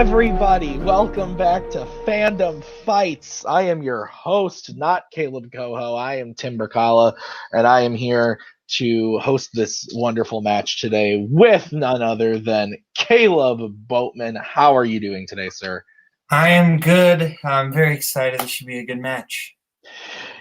everybody. Welcome back to Fandom Fights. I am your host, not Kaleb Koho. I am Tim Brzakala, and I am here to host this wonderful match today with none other than Kaleb Boatman. How are you doing today, sir? I am good. I'm very excited. This should be a good match.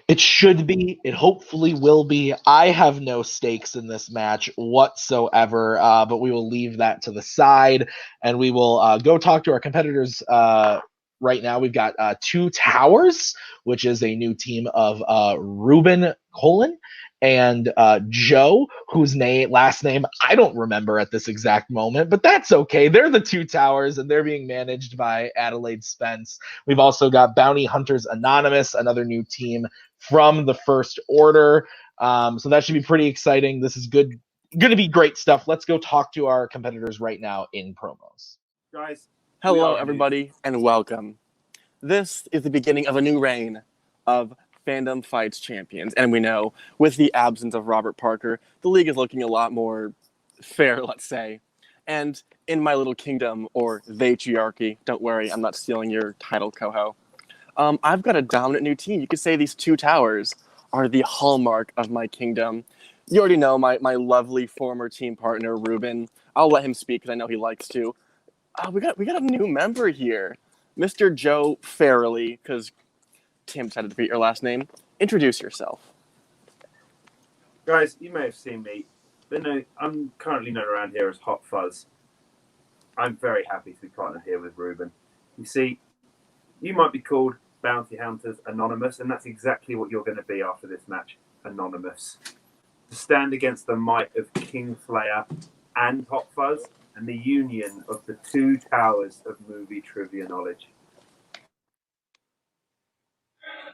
It should be. It hopefully will be. I have no stakes in this match whatsoever, but we will leave that to the side, and we will go talk to our competitors right now. We've got Two Towers, which is a new team of Ruben Colon and Joe, whose last name I don't remember at this exact moment, but that's okay. They're the Two Towers, and they're being managed by Adelaide Spence. We've also got Bounty Hunters Anonymous, another new team from the First Order. So that should be pretty exciting. This is going to be great stuff. Let's go talk to our competitors right now in promos. Guys, hello everybody, and welcome. This is the beginning of a new reign of Fandom Fights champions, and we know with the absence of Robert Parker, the league is looking a lot more fair, let's say. And in my little kingdom, or Vatriarchy, don't worry, I'm not stealing your title, Koho. I've got a dominant new team. You could say these Two Towers are the hallmark of my kingdom. You already know my lovely former team partner, Ruben. I'll let him speak because I know he likes to. We got a new member here, Mr. Joe Farrelly, because Tim decided to repeat your last name. Introduce yourself. Guys, you may have seen me, but no, I'm currently known around here as Hot Fuzz. I'm very happy to be partnered here with Ruben. You see, you might be called Bounty Hunters Anonymous, and that's exactly what you're going to be after this match, Anonymous. To stand against the might of Kingslayer and Hot Fuzz, and the union of the Two Towers of movie trivia knowledge.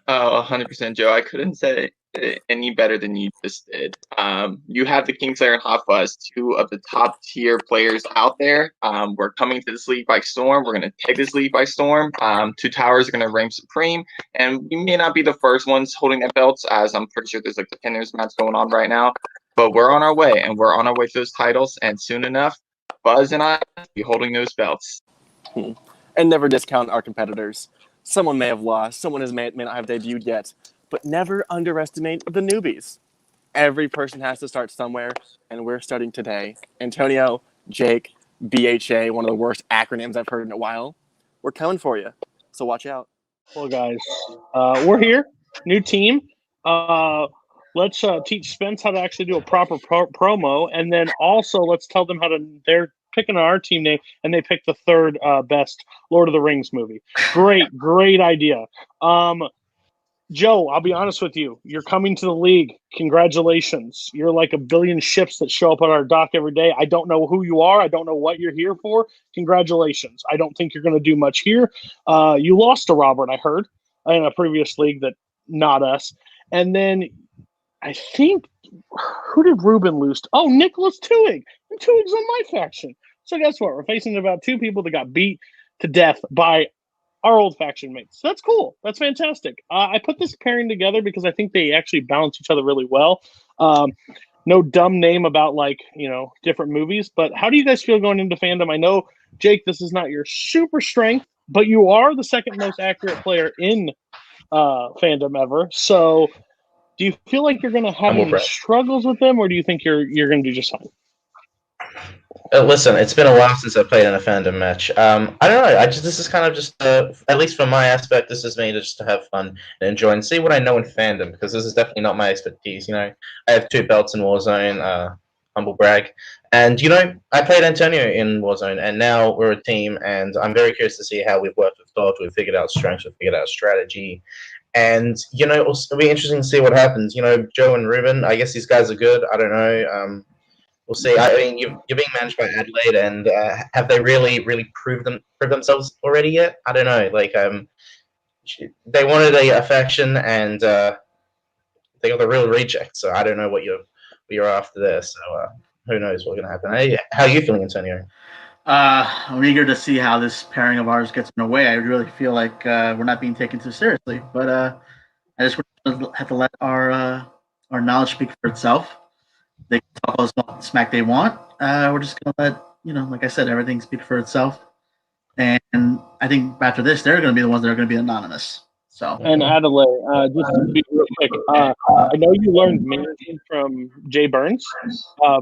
Oh, 100%, Joe. I couldn't say it any better than you just did. You have the Kingslayer and Hot Fuzz, two of the top tier players out there. We're coming to this league by storm. We're going to take this league by storm. Two Towers are going to reign supreme, and we may not be the first ones holding their belts, as I'm pretty sure there's like a contenders match going on right now. But we're on our way, and we're on our way to those titles. And soon enough, Buzz and I will be holding those belts. And never discount our competitors. Someone may have lost, someone may not have debuted yet, but never underestimate the newbies. Every person has to start somewhere, and we're starting today. Antonio, Jake, BHA, one of the worst acronyms I've heard in a while. We're coming for you, so watch out. Well, guys, we're here, new team. Let's teach Spence how to actually do a proper promo, and then also let's tell them they're picking our team name, and they picked the third best Lord of the Rings movie. Great idea. Joe, I'll be honest with you. You're coming to the league. Congratulations. You're like a billion ships that show up on our dock every day. I don't know who you are. I don't know what you're here for. Congratulations. I don't think you're going to do much here. You lost to Robert, I heard, in a previous league that not us. And then I think, who did Ruben lose to? Oh, Nicholas Tuig. And Tuig's on my faction. So guess what? We're facing about two people that got beat to death by our old faction mates. That's cool. That's fantastic. I put this pairing together because I think they actually balance each other really well. No dumb name about different movies, but how do you guys feel going into Fandom? I know, Jake, this is not your super strength, but you are the second most accurate player in Fandom ever. So do you feel like you're going to have any struggles with them, or do you think you're going to do just fine? Listen, it's been a while since I played in a Fandom match. I don't know. This is kind of just, at least from my aspect, this is me just to have fun and enjoy and see what I know in Fandom, because this is definitely not my expertise. I have 2 belts in Warzone, humble brag, and I played Antonio in Warzone, and now we're a team, and I'm very curious to see how we've worked with thought, we've figured out strengths, we've figured out strategy, and it'll be interesting to see what happens. Joe and Ruben, I guess these guys are good. I don't know. We'll see. I mean, you're being managed by Adelaide, and have they really proved themselves already yet? I don't know. They wanted a faction, and they got the real reject. So I don't know what you're after there. So who knows what's going to happen? Hey, how are you feeling, Antonio? I'm eager to see how this pairing of ours gets in the way. I really feel like we're not being taken too seriously, but I just have to let our knowledge speak for itself. They can talk all the smack they want. We're just gonna let like I said, everything speak for itself. And I think after this, they're going to be the ones that are going to be anonymous. So, And Adelaide, just to be real quick, I know you learned managing from Jay Burns,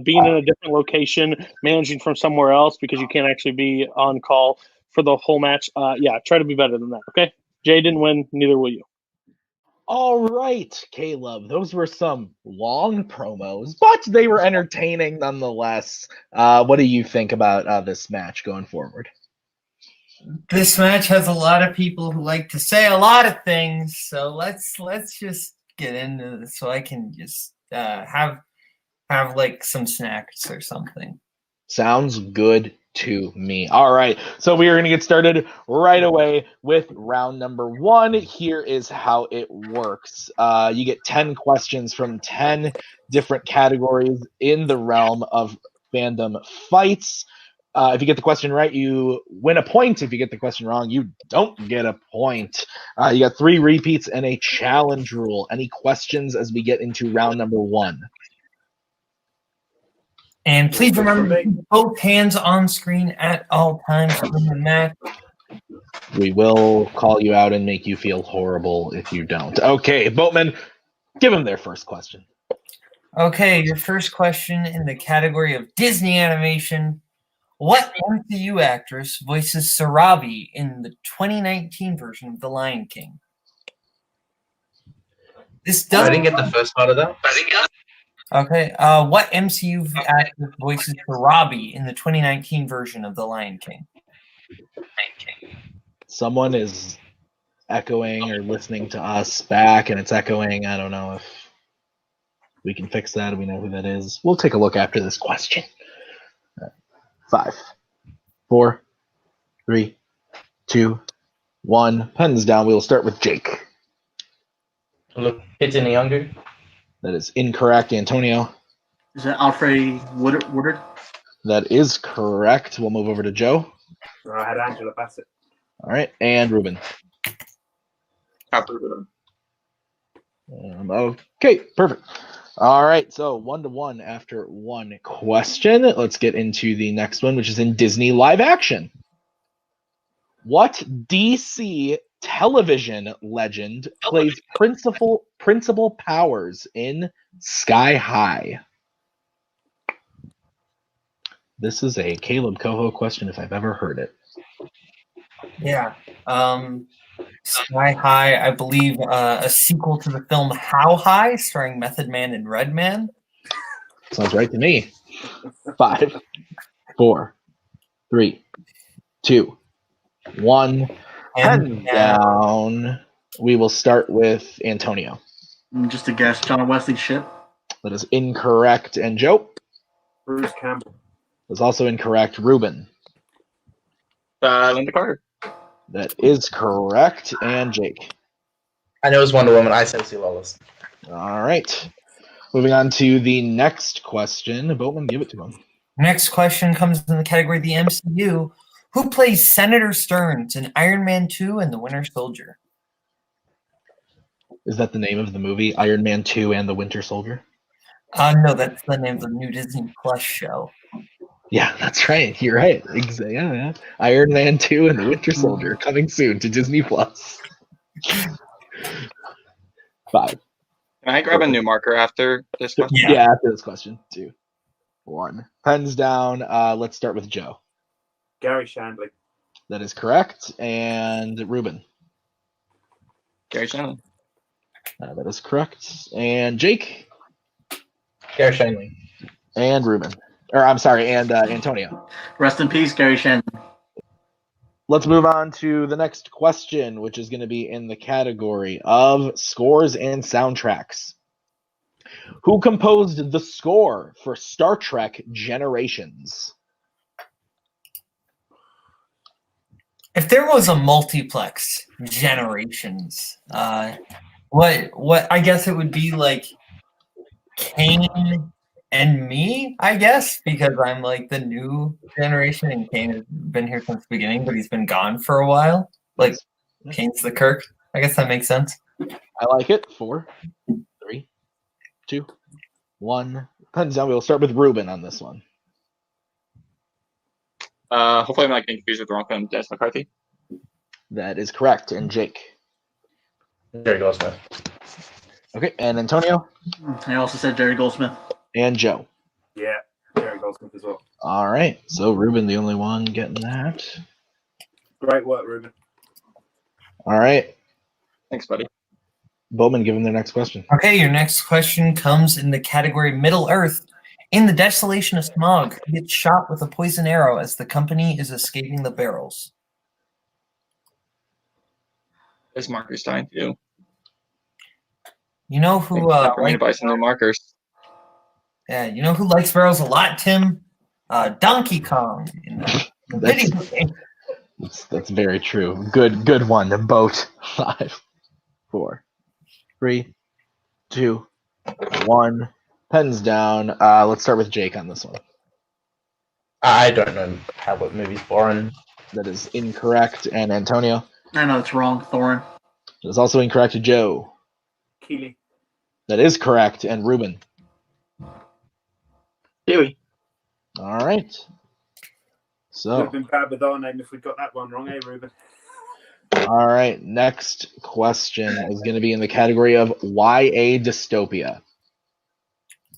being in a different location, managing from somewhere else because you can't actually be on call for the whole match. Yeah, try to be better than that, okay? Jay didn't win, neither will you. All right, Kaleb. Those were some long promos, but they were entertaining nonetheless. What do you think about this match going forward? This match has a lot of people who like to say a lot of things, so let's just get into this so I can just have like some snacks or something. Sounds good to me. All right, so we are going to get started right away with round number 1. Here is how it works. You get 10 questions from 10 different categories in the realm of fandom fights. If you get the question right, you win a point. If you get the question wrong, you don't get a point. You got 3 repeats and a challenge rule. Any questions as we get into round number 1? And please remember to keep both hands on screen at all times during the match. We will call you out and make you feel horrible if you don't. Okay, Boatman, give them their first question. Okay, your first question in the category of Disney animation. What MCU actress voices Sarabi in the 2019 version of The Lion King? I didn't get the first part of that. Okay, what MCU actress voices Sarabi in the 2019 version of The Lion King? Someone is echoing or listening to us back, and it's echoing. I don't know if we can fix that. We know who that is. We'll take a look after this question. 5, 4, 3, 2, 1. Pens down. We will start with Jake. Look, Pitini Younger. That is incorrect. Antonio. is it Alfred Woodard? That is correct. We'll move over to Joe. I had Angela Bassett. All right, and Ruben. Okay, perfect. All right, so 1-1 after 1 question. Let's get into the next one, which is in Disney live action. What DC television legend plays Principal Powers in Sky High? This is a Kaleb Koho question if I've ever heard it. Yeah. Sky High, I believe, a sequel to the film How High, starring Method Man and Redman. Sounds right to me. 5, 4, 3, 2, 1. Pen down. We will start with Antonio. Just a guess, John Wesley Shipp. That is incorrect. And Joe? Bruce Campbell. That's also incorrect. Ruben? Linda Carter. That is correct. And Jake? I know it's Wonder Woman. I said Lucy Lawless. All right. Moving on to the next question. Boatman, give it to him. Next question comes in the category of the MCU. Who plays Senator Stearns in Iron Man 2 and The Winter Soldier? Is that the name of the movie, Iron Man 2 and the Winter Soldier? No, that's the name of the new Disney Plus show. Yeah, that's right. You're right. Yeah. Iron Man 2 and the Winter Soldier coming soon to Disney Plus. 5. Can I grab a new marker after this question? Yeah, after this question. 2, 1. Pens down. Let's start with Joe. Gary Shandling. That is correct. And Ruben. Gary Shandling. That is correct. And Jake. Gary Shandling. And Ruben. Or I'm sorry, and Antonio. Rest in peace, Gary Shandling. Let's move on to the next question, which is going to be in the category of scores and soundtracks. Who composed the score for Star Trek Generations? If there was a multiplex Generations, what I guess it would be like Kane and me, I guess, because I'm like the new generation and Kane has been here since the beginning, but he's been gone for a while. Like Kane's the Kirk. I guess that makes sense. I like it. 4, 3, 2, 1. Pens down. We'll start with Ruben on this one. Hopefully I'm not getting confused with the wrong film. Dennis McCarthy. That is correct. And Jake. Jerry Goldsmith. Okay, and Antonio. I also said Jerry Goldsmith. And Joe. Yeah, Jerry Goldsmith as well. All right, so Ruben, the only one getting that. Great work, Ruben. All right, Thanks, buddy. Boatman, give him their next question. Okay, your next question comes in the category Middle Earth. In the desolation of Smog, who gets shot with a poison arrow as the company is escaping the barrels? There's marker Stein too. You know who For me to buy some new markers. yeah, you know who likes barrels a lot, Tim? Donkey Kong in the video game. That's very true. Good one. The boat. 5, 4, 3, 2, 1. Pens down. Let's start with Jake on this one. I don't know what movie's foreign. That is incorrect. And Antonio. I know it's wrong. Thorin. That is also incorrect. Joe. Keely. That is correct. And Ruben. Huey. All right. Would So, have been bad with our name if we got that one wrong, eh, Ruben? all right. Next question is going to be in the category of YA dystopia.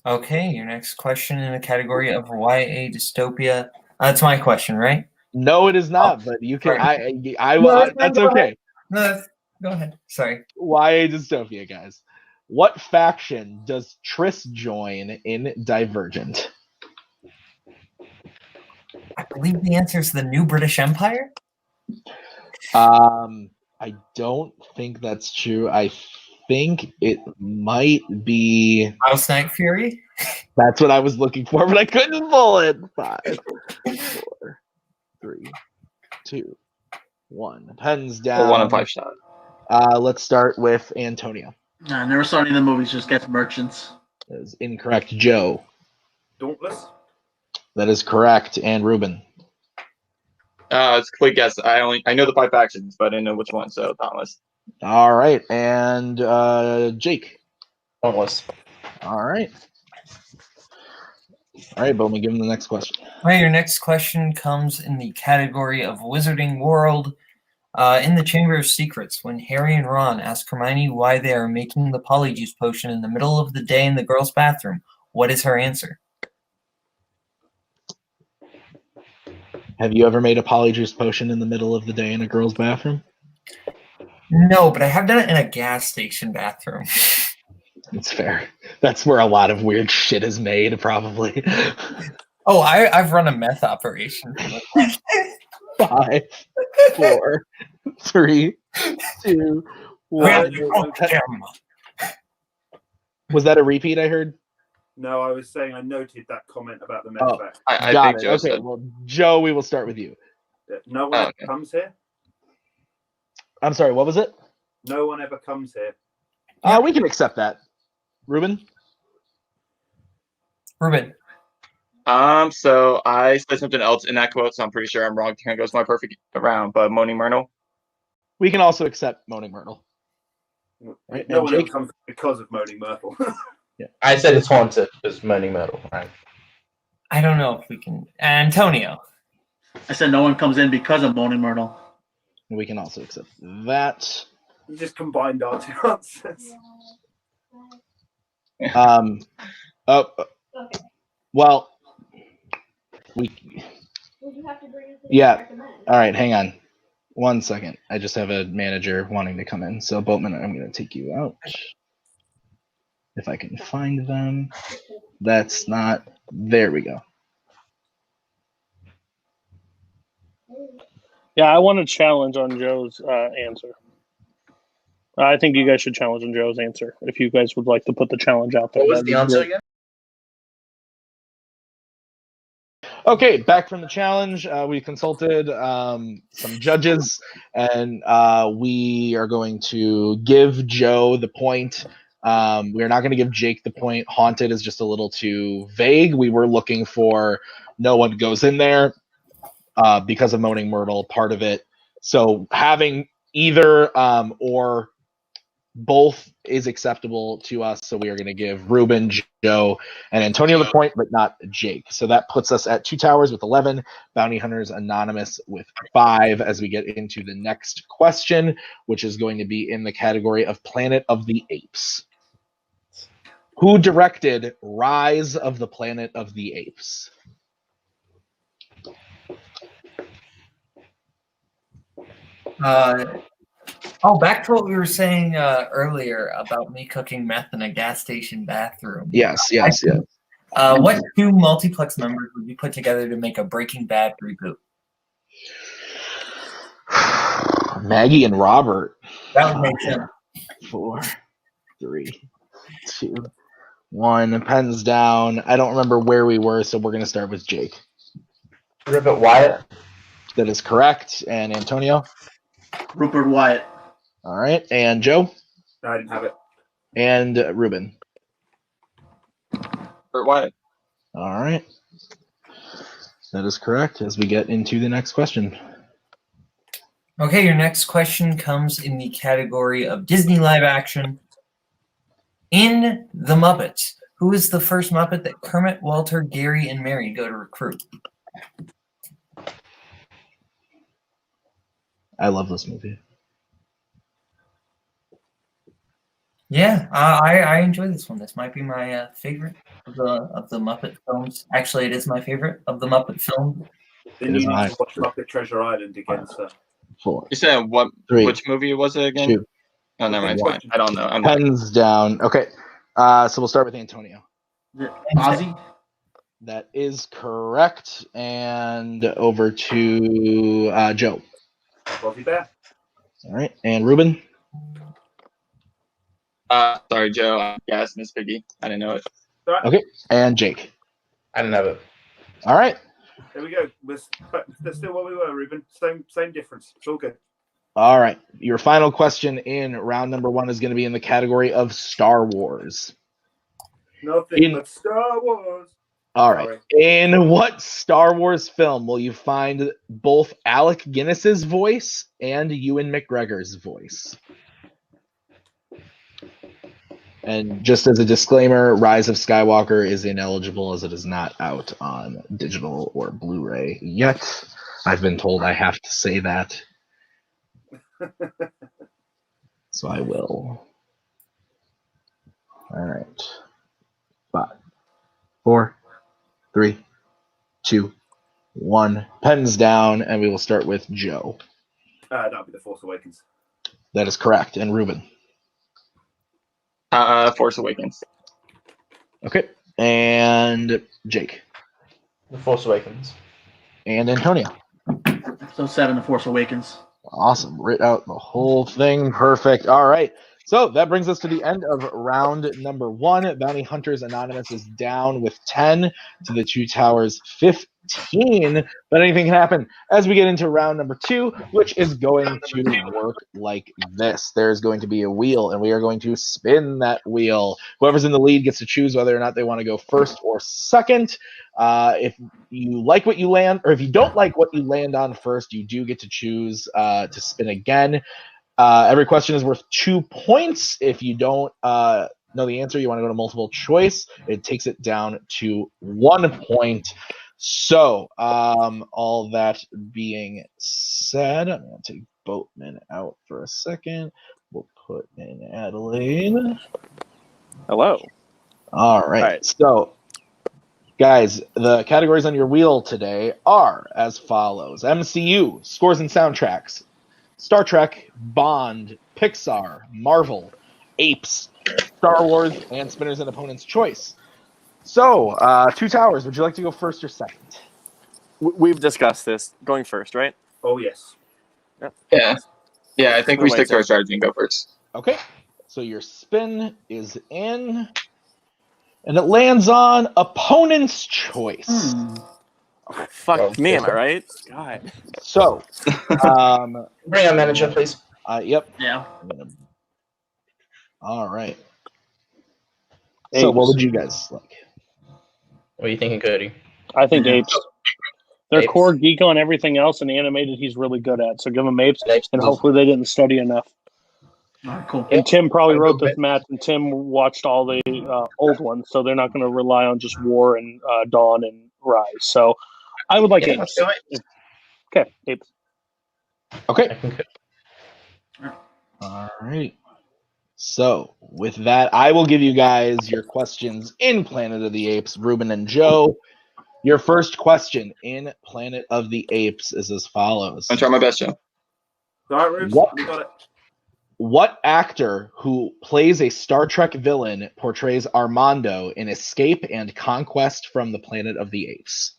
Okay, your next question in the category of YA dystopia. That's my question, right? No, it is not. But you can. No, That's go okay. ahead. No, go ahead. Sorry. YA dystopia, guys. What faction does Triss join in Divergent? I believe the answer is the New British Empire. I don't think that's true. I think it might be. House Knight Fury. That's what I was looking for, but I couldn't pull it. 5, 4, 3, 2, 1. Pens down. 1 and 5 shot. Let's start with Antonio. I never saw any of the movies. Just gets merchants. That is incorrect. Joe. Dauntless. That is correct. And Ruben. It's a quick guess. I know the 5 factions, but I didn't know which one. So Thomas. All right. And Jake. Dauntless. All right. All right, Bowman, give him the next question. All right, your next question comes in the category of Wizarding World. In the Chamber of Secrets, when Harry and Ron ask Hermione why they are making the Polyjuice potion in the middle of the day in the girls' bathroom, what is her answer? Have you ever made a Polyjuice potion in the middle of the day in a girl's bathroom? No, but I have done it in a gas station bathroom. That's fair. That's where a lot of weird shit is made, probably. Oh, I've run a meth operation. 5, 4, 3, 2, 1. Was that a repeat I heard? No, I was saying I noted that comment about the Oh. meth. I Got think it. Joe Okay, said. well, Joe, we will start with you. No one ever okay. comes here. I'm sorry, what was it? No one ever comes here. We can accept that. Ruben? Ruben. So I said something else in that quote, so I'm pretty sure I'm wrong. Here goes my perfect round, but Moaning Myrtle. We can also accept Moaning Myrtle. Right, No and one ever Jake? comes because of Moaning Myrtle. I said it's haunted. It's Moaning Myrtle. Right. I don't know if we can. Antonio. I said no one comes in because of Moaning Myrtle. We can also accept that. You just combined our two answers. Well, yeah. All right, hang on. 1 second. I just have a manager wanting to come in. So, Boatman, I'm going to take you out. If I can find them. That's not. There we go. Yeah, I want to challenge on Joe's answer. I think you guys should challenge on Joe's answer if you guys would like to put the challenge out there. What was That'd be the answer great. again? Okay, back from the challenge. We consulted some judges, and we are going to give Joe the point. We're not going to give Jake the point. Haunted is just a little too vague. We were looking for no one goes in there because of Moaning Myrtle, part of it. So having either or both is acceptable to us, so we are going to give Ruben, Joe, and Antonio the point, but not Jake. So that puts us at 2 Towers with 11, Bounty Hunters Anonymous with 5 as we get into the next question, which is going to be in the category of Planet of the Apes. Who directed Rise of the Planet of the Apes? Back to what we were saying earlier about me cooking meth in a gas station bathroom. Yes. What 2 multiplex members would you put together to make a Breaking Bad reboot? Maggie and Robert. That would make sense. 4, 3, 2, 1. Pens down. I don't remember where we were, so we're going to start with Jake. Rupert Wyatt. That is correct. And Antonio? Rupert Wyatt. All right. And Joe? No, I didn't have it. And Ruben? Rupert Wyatt. All right. That is correct as we get into the next question. Okay, your next question comes in the category of Disney live action. In The Muppets, who is the first Muppet that Kermit, Walter, Gary, and Mary go to recruit? I love this movie. Yeah, I enjoy this one. This might be my favorite of the Muppet films. Actually, it is my favorite of the Muppet films. Then you need to watch Muppet Treasure Island again, sir. 4. You said what? 3. Which movie was it again? 2. Oh, never mind. It's fine. I don't know. Pens down. Okay. So we'll start with Antonio. Ozzy. That is correct. And over to Joe. Bobby Bear. All right. And Ruben? Sorry, Joe. Yes, Miss Piggy. I didn't know it. Right. Okay. And Jake? I didn't have it. All right. There we go. That's still what we were, Ruben. Same difference. It's all good. All right. Your final question in round number 1 is going to be in the category of Star Wars. Nothing but Star Wars. All right. Sorry. In what Star Wars film will you find both Alec Guinness's voice and Ewan McGregor's voice? And just as a disclaimer, Rise of Skywalker is ineligible as it is not out on digital or Blu-ray yet. I've been told I have to say that. So I will. All right. 5, 4, 3, 2, 1. Pens down, and we will start with Joe. That'll be The Force Awakens. That is correct. And Ruben? Force Awakens. Okay. And Jake? The Force Awakens. And Antonio? So 7, The Force Awakens. Awesome. Writ out the whole thing. Perfect. All right. So that brings us to the end of round number 1. Bounty Hunters Anonymous is down with 10 to the 2 Towers 15. But anything can happen as we get into round number 2, which is going to work like this. There's going to be a wheel, and we are going to spin that wheel. Whoever's in the lead gets to choose whether or not they want to go first or second. If you like what you land, or if you don't like what you land on first, you do get to choose to spin again. Every question is worth 2 points. If you don't know the answer, you want to go to multiple choice. It takes it down to 1 point. So, all that being said, I'm going to take Boatman out for a second. We'll put in Adelaide. Hello. All right. So, guys, the categories on your wheel today are as follows. MCU, scores and soundtracks. Star Trek, Bond, Pixar, Marvel, Apes, Star Wars, and Spinners and Opponent's Choice. So, 2 Towers, would you like to go first or second? We've discussed this. Going first, right? Oh, yes. Yeah. Yeah, I think we stick to our strategy and go first. Okay. So your spin is in, and it lands on Opponent's Choice. Oh, fuck me, am I right? God. So, Bring on manager, please. Yep. Yeah. All right. So, what would you guys like? What are you thinking, Cody? I think apes. They're Apes. core geek on everything else, and animated he's really good at. So give him apes, Apes. and hopefully they didn't study enough. All right, cool. And Tim probably I'll wrote go this match, and Tim watched all the old ones, so they're not going to rely on just War and Dawn and Rise. So I would like Yeah, let's apes. do it. Okay, apes. Okay. I can All right. So with that, I will give you guys your questions in Planet of the Apes, Ruben and Joe. Your first question in Planet of the Apes is as follows. I'm trying my best, Joe. All right, Rubes, What? we got it. What actor who plays a Star Trek villain portrays Armando in Escape and Conquest from the Planet of the Apes?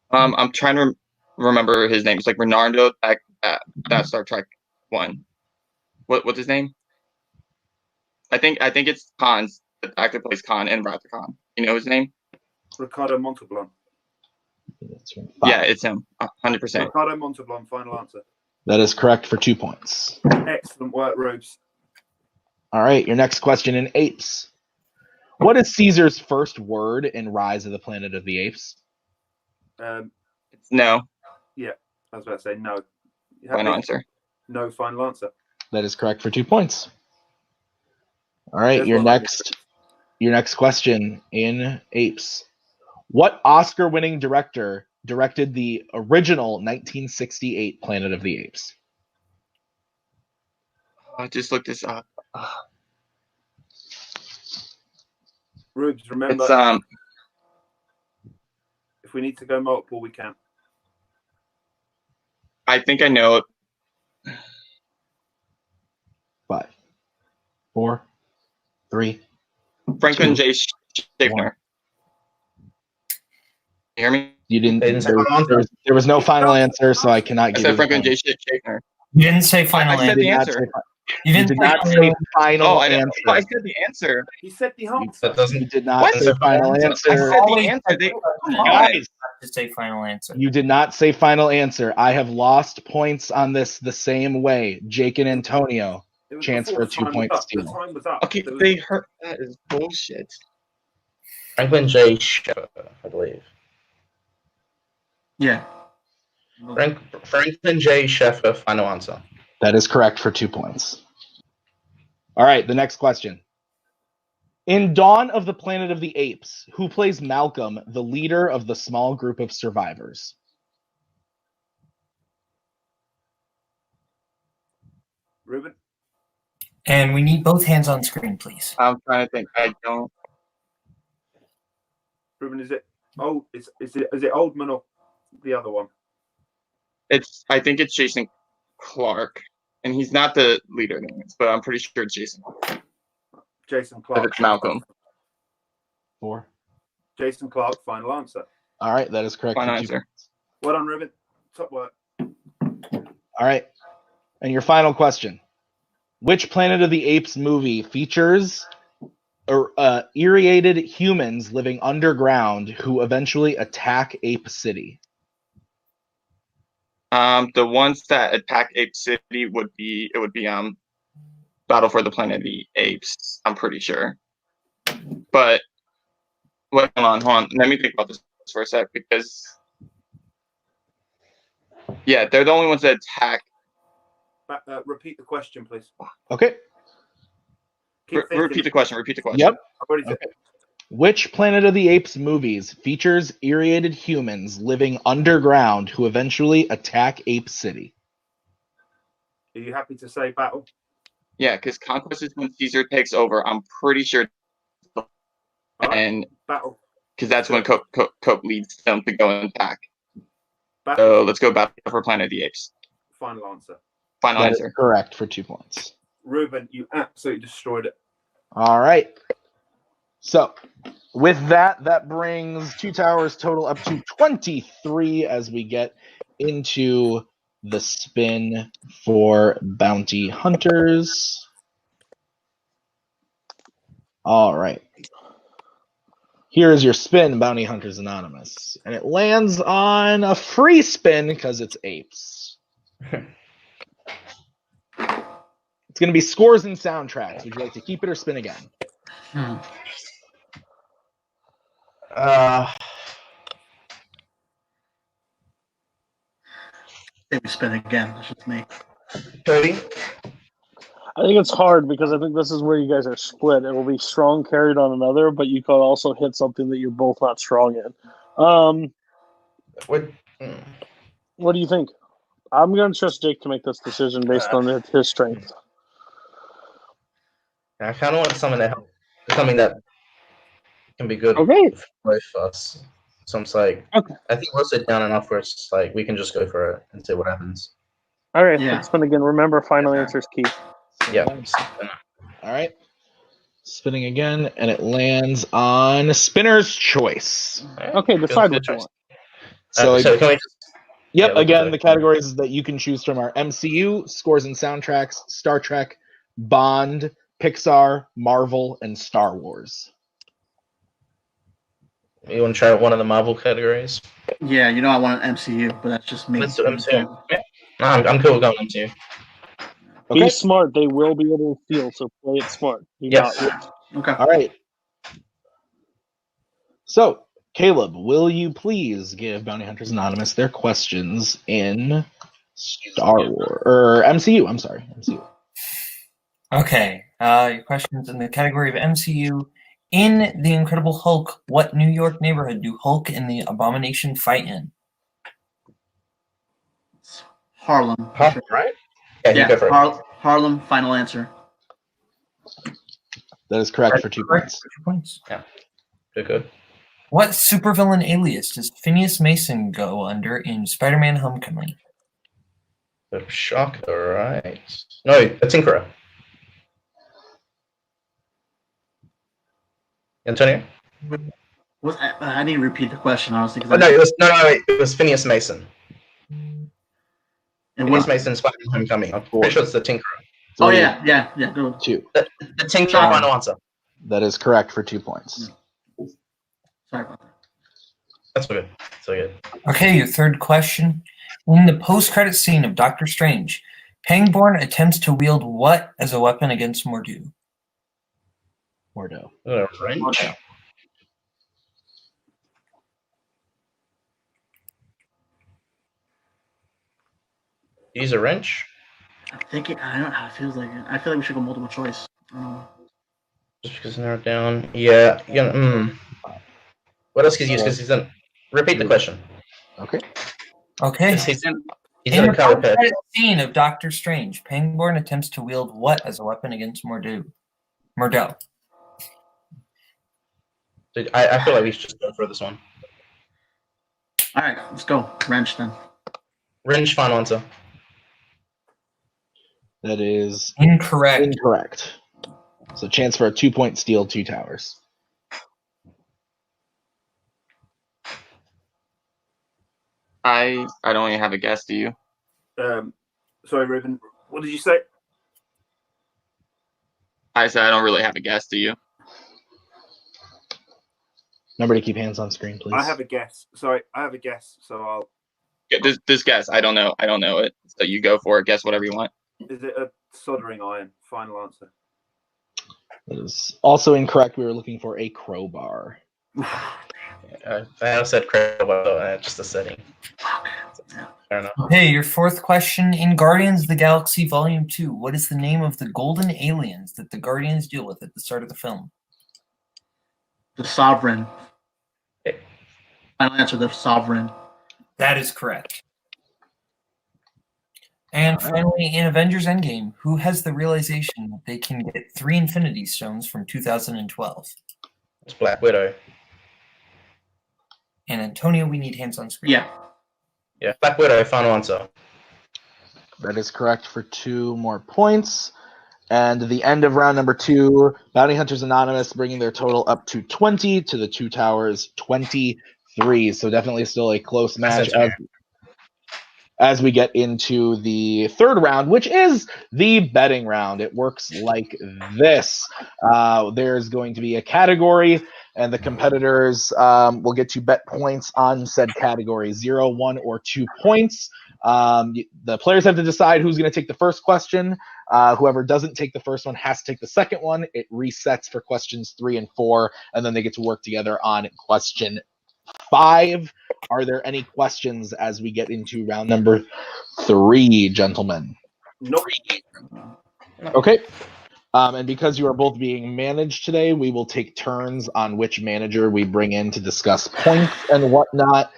I'm trying to remember his name. It's like Renardo, that Star Trek one. What's his name? I think it's Khan's. The actor plays Khan in Wrath of Khan. You know his name? Ricardo Montalban. Yeah, it's him. 100%. Ricardo Montalban, final answer. That is correct for 2 points. Excellent work, Rubes. All right, your next question in Apes. What is Caesar's first word in Rise of the Planet of the Apes? It's no. Yeah, I was about to say no. You Final happy? answer. No final answer. That is correct for 2 points. All right, There's your one I next question in Apes. What Oscar-winning director directed the original 1968 Planet of the Apes? I just looked this up. Rubes, remember, It's if we need to go multiple, we can. I think I know it. 5, 4, 3. Franklin 2, J. Schaffner. You hear me? You didn't. They didn't say final answer. There was no final answer, so I cannot I give you said the Franklin point. J. Schaffner. You didn't say final I said answer. the answer. You You didn't did say not final say answer. final Oh, I answer. said the answer. He said the answer. That doesn't. You did not What? say final I I answer. said the Always answer. said They, final come answer. on. Guys, To say final answer. you did not say final answer. I have lost points on this the same way. Jake and Antonio. It was Chance before for a the time 2-point was up. The steal. time was up. Okay, There was- they heard that is bullshit. Franklin J. Shepard, I believe. Yeah. Franklin J. Sheffer, final answer. That is correct for 2 points. All right, the next question. In Dawn of the Planet of the Apes, who plays Malcolm, the leader of the small group of survivors? Ruben, And we need both hands on screen, please. I'm trying to think. I don't. Ruben, is it old? Is it Oldman or the other one? I think it's Jason Clark, and he's not the leader, but I'm pretty sure it's Jason. Jason If Clark. it's Malcolm. 4. Jason Clark, final answer. All right, that is correct. Final for 2 answer. points. Well done, Ruben. Top work. All right, and your final question. Which Planet of the Apes movie features irradiated humans living underground who eventually attack Ape City? The ones that attack Ape City would be Battle for the Planet of the Apes. I'm pretty sure. But hold on. Let me think about this for a sec, because yeah, they're the only ones that attack. Repeat the question, please. Okay. Repeat the question. Repeat the question. Yep. I've already said Okay. Which Planet of the Apes movies features irradiated humans living underground who eventually attack Ape City? Are you happy to say Battle? Yeah, because Conquest is when Caesar takes over. I'm pretty sure, All right. and Battle. because that's when Cope leads them to go and attack. Battle. So let's go Battle for Planet of the Apes. Final answer. Final That is answer. correct for 2 points. Ruben, you absolutely destroyed it. All right. So with that brings Two Towers total up to 23 as we get into the spin for Bounty Hunters. All right. Here is your spin, Bounty Hunters Anonymous. And it lands on a free spin because it's apes. It's going to be scores and soundtracks. Would you like to keep it or spin again? Maybe spin again. That's just me. Cody? I think it's hard because I think this is where you guys are split. It will be strong carried on another, but you could also hit something that you're both not strong in. What do you think? I'm going to trust Jake to make this decision based on his strength. I kind of want something that can be good for both of us. So I'm like, I think we'll sit down enough where it's just like we can just go for it and see what happens. All right, let's spin again. Remember, final answer is key. Yeah. All right. Spinning again, and it lands on Spinner's Choice. Okay, decide what you want. So can we just... Yep, again, the categories that you can choose from are MCU, scores and soundtracks, Star Trek, Bond, Pixar, Marvel, and Star Wars. You want to try one of the Marvel categories? Yeah, I want an MCU, but that's just me. Let's do MCU. Yeah. No, I'm cool with going MCU. Okay. Be smart. They will be able to steal, so play it smart. Yes. Okay. All right. So, Kaleb, will you please give Bounty Hunters Anonymous their questions in Star Wars or MCU? I'm sorry, MCU. Okay. Your questions in the category of MCU. In The Incredible Hulk, what New York neighborhood do Hulk and the Abomination fight in? Harlem. Harlem, right? Yeah, you go for it. Harlem, final answer. That is correct for 2 points. 2 points. Yeah. Good. What supervillain alias does Phineas Mason go under in Spider-Man Homecoming? The Shocker, right? No, that's Tinkerer. Antonio? I need to repeat the question, honestly. It was Phineas Mason. And Phineas Mason Spider-Man Homecoming. I'm pretty sure it's the Tinkerer. Oh, yeah. Go. 2. The Tinkerer final answer. That is correct for 2 points. Sorry about that. That's good. So good. Okay, your third question. In the post-credit scene of Doctor Strange, Pangborn attempts to wield what as a weapon against Mordo? Wrench? Use a wrench? I don't know how it feels like. I feel like we should go multiple choice. Just because narrowed down. Yeah. What else can you use? Because he's done. Repeat the question. Okay. He's in the post-credit scene of Doctor Strange, Pangborn attempts to wield what as a weapon against Mordo? I feel like we should just go for this one. All right, let's go. Wrench then. Wrench, final answer. That is incorrect. So chance for a 2-point steal, 2 towers. I don't even have a guess, do you? Sorry, Ruben. What did you say? I said I don't really have a guess, do you? Remember to keep hands on screen, please. I have a guess. Sorry, I have a guess, so I'll... Yeah, this guess, I don't know it. So you go for it, guess whatever you want. Is it a soldering iron? Final answer. That is also incorrect. We were looking for a crowbar. I said crowbar, just a setting. Fair enough. Okay, your fourth question. In Guardians of the Galaxy Volume 2, what is the name of the golden aliens that the Guardians deal with at the start of the film? The Sovereign. Final answer, the Sovereign. That is correct. And finally, in Avengers Endgame, who has the realization that they can get 3 Infinity Stones from 2012? It's Black Widow. And Antonio, we need hands on screen. Yeah, Black Widow, final answer. That is correct for 2 more points. And the end of round number 2, Bounty Hunters Anonymous bringing their total up to 20 to the 2 towers, 23. So definitely still a close match as we get into the third round, which is the betting round. It works like this. There's going to be a category, and the competitors will get to bet points on said category, 0, 1, or 2 points. The players have to decide who's going to take the first question. Whoever doesn't take the first one has to take the second one. It resets for questions 3 and 4, and then they get to work together on question 5. Are there any questions as we get into round number 3, gentlemen? Nope. Okay. And because you are both being managed today, we will take turns on which manager we bring in to discuss points and whatnot.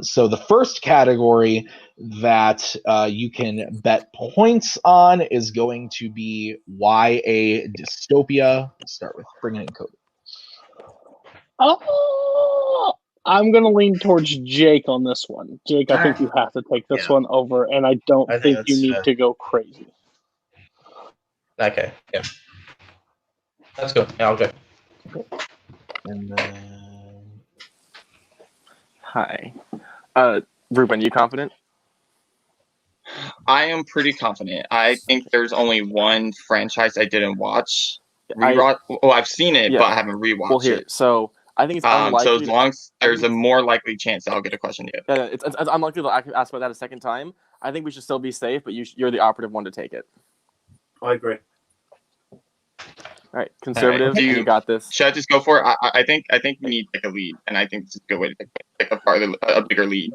So the first category that you can bet points on is going to be YA Dystopia. We'll start with bringing in Cody. Oh, I'm going to lean towards Jake on this one. Jake, I think you have to take this one over, and I don't think you need to go crazy. Okay, yeah. Let's go. Yeah, I'll go. And then... Hi. Ruben, you confident? I am pretty confident. I think there's only one franchise I didn't watch. I've seen it, but I haven't rewatched it. So I think it's unlikely. So as long as there's a more likely chance I'll get a question to you. Yeah, it's unlikely to ask about that a second time. I think we should still be safe, but you're the operative one to take it. I agree. All right, conservative. Right. You got this. Should I just go for it? I think we need like a lead, and I think this is a good way to pick a bigger lead.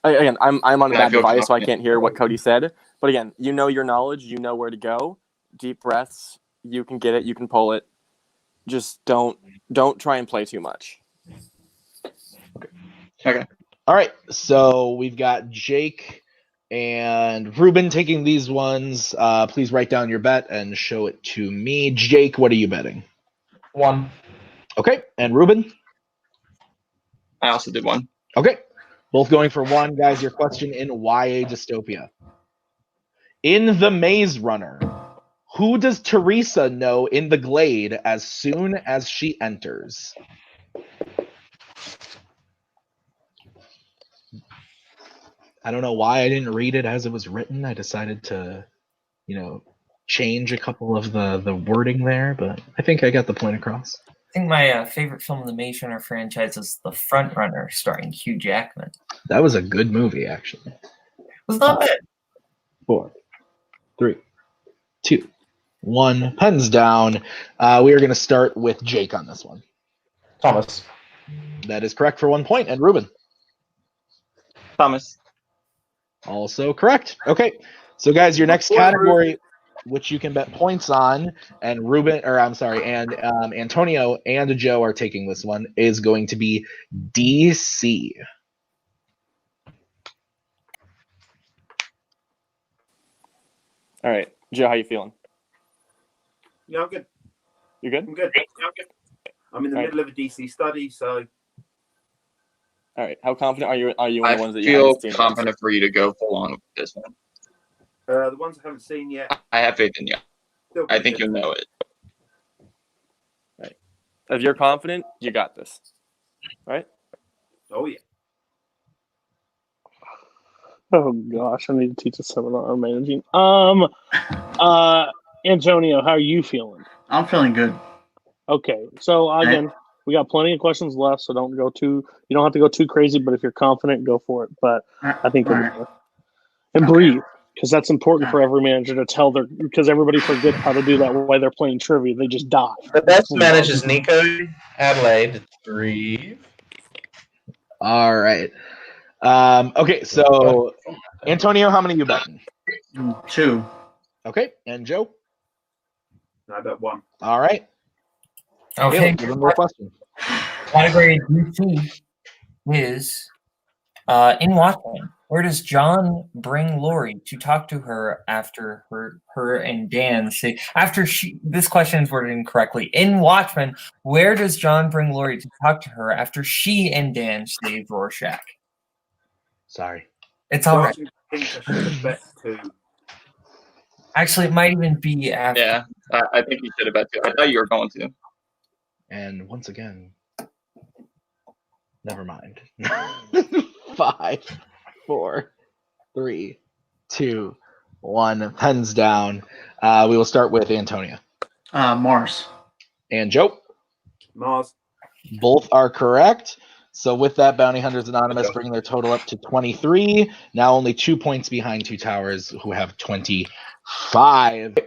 Again, I'm on a And I bad feel device, so I confident. can't hear what Cody said. But again, you know your knowledge. You know where to go. Deep breaths. You can get it. You can pull it. Just don't try and play too much. Okay. All right, so we've got Jake and Ruben taking these ones. Please write down your bet and show it to me. Jake, what are you betting? 1. Okay, and Ruben? I also did 1. Okay, both going for 1. Guys, your question in YA Dystopia. In The Maze Runner, who does Teresa know in the glade as soon as she enters? I don't know why I didn't read it as it was written. I decided to, change a couple of the wording there, but I think I got the point across. I think my favorite film in the Maze Runner franchise is The Front Runner, starring Hugh Jackman. That was a good movie, actually. It was not bad. 4, 3, 2, 1. Pens down. We are going to start with Jake on this one. Thomas. That is correct for 1 point. And Ruben? Thomas. Also correct. Okay. So, guys, your next category, which you can bet points on, and Antonio and Joe are taking this one, is going to be DC. All right, Joe, how you feeling? Yeah, I'm good. You good? I'm good. I'm in the middle of a DC study, so. All right. How confident are you in the ones that you feel haven't seen? confident for you to go full on with this one. The ones I haven't seen yet. I have faith in you. I think you'll know it. Right. If you're confident, you got this. Right? Oh, yeah. Oh, gosh. I need to teach a seminar on managing. Antonio, how are you feeling? I'm feeling good. Okay. So, again, we got plenty of questions left, so you don't have to go too crazy, but if you're confident, go for it. But I think breathe, because that's important for every manager to tell because everybody forgets how to do that while they're playing trivia. They just die. The best manage is Nico, Adelaide. Breathe. All right. Okay, so Antonio, how many are you betting? 2. Okay, and Joe? I bet 1. All right. Okay. One more question. Category DC is in Watchmen. Where does John bring Lori to talk to her after her and Dan say this question is worded incorrectly. In Watchmen, where does John bring Lori to talk to her after she and Dan save Rorschach? Sorry. It's all right. I think I should have bet 2. Actually, it might even be after. Yeah, I think you should have bet 2. I thought you were going to. And once again, never mind. 5, 4, 3, 2, 1. Pens down. We will start with Antonio. Mars. And Joe? Mars. Both are correct. So with that, Bounty Hunters Anonymous bring their total up to 23. Now only 2 points behind Two Towers, who have 25.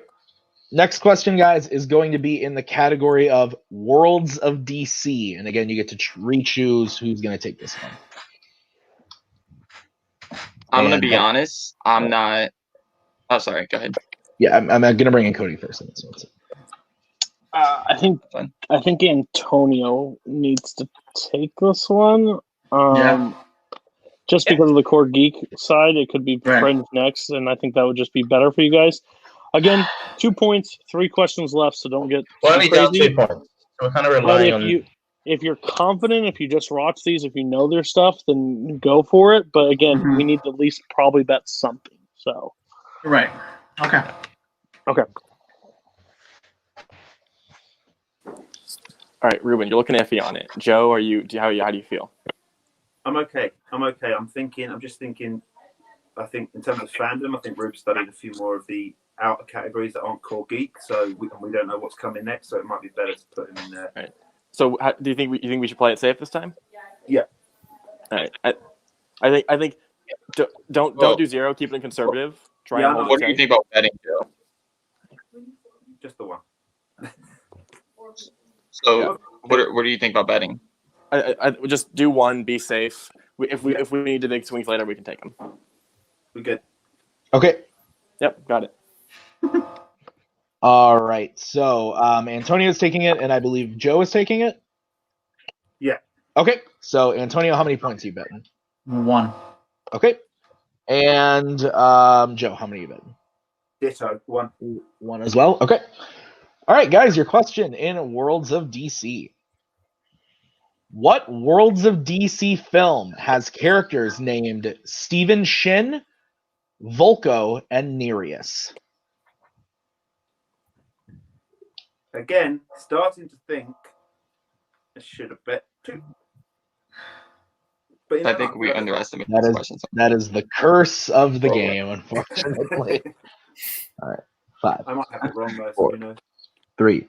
Next question, guys, is going to be in the category of Worlds of DC. And again, you get to re-choose who's going to take this one. I'm going to be honest. I'm not... Oh, sorry. Go ahead. Yeah, I'm going to bring in Cody first. In this one. I think Antonio needs to take this one. Just because of the core geek side, it could be Fringe next, and I think that would just be better for you guys. Again, 2 points, 3 questions left, so don't get Only down crazy. 2 points. So we're kind of relying on. If you're confident, if you just watch these, if you know their stuff, then go for it. But again, we need to at least probably bet something. So. Right. Okay. All right, Ruben, you're looking iffy on it. Joe, how do you feel? I'm okay. I'm just thinking. I think in terms of fandom, I think Rube studied a few more of the outer categories that aren't core geek, so we don't know what's coming next. So it might be better to put him in there. All right. So, do you think we should play it safe this time? Yeah. All right. I think don't do 0. Keep it conservative. Try and hold. What do you think about betting, Joe? Just the one. So, what do you think about betting? I just do 1. Be safe. If we need to make swings later, we can take them. We're good. Okay. Yep, got it. All right. So Antonio's taking it, and I believe Joe is taking it. Yeah. Okay. So Antonio, how many points are you betting? 1. Okay. And Joe, how many are you betting? Ditto. 1. 1 as well. Okay. All right, guys. Your question in Worlds of DC. What Worlds of DC film has characters named Stephen Shin, Volko, and Nereus? Again, starting to think I should have bet 2. But I think we underestimated this question. That is the curse of the game, unfortunately. All right, 5. I might have it wrong though. 4, So who knows? 3,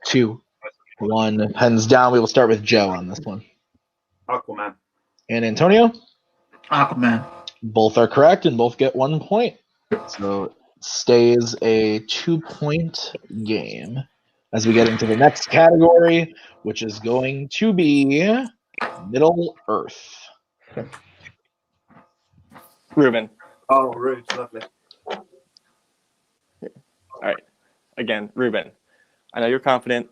2, 1. Pens down. We will start with Joe on this one. Aquaman. And Antonio? Aquaman. Both are correct and both get 1 point. So it stays a 2-point game as we get into the next category, which is going to be Middle Earth. Ruben. Oh, Rube's lovely. All right. Again, Ruben. I know you're confident.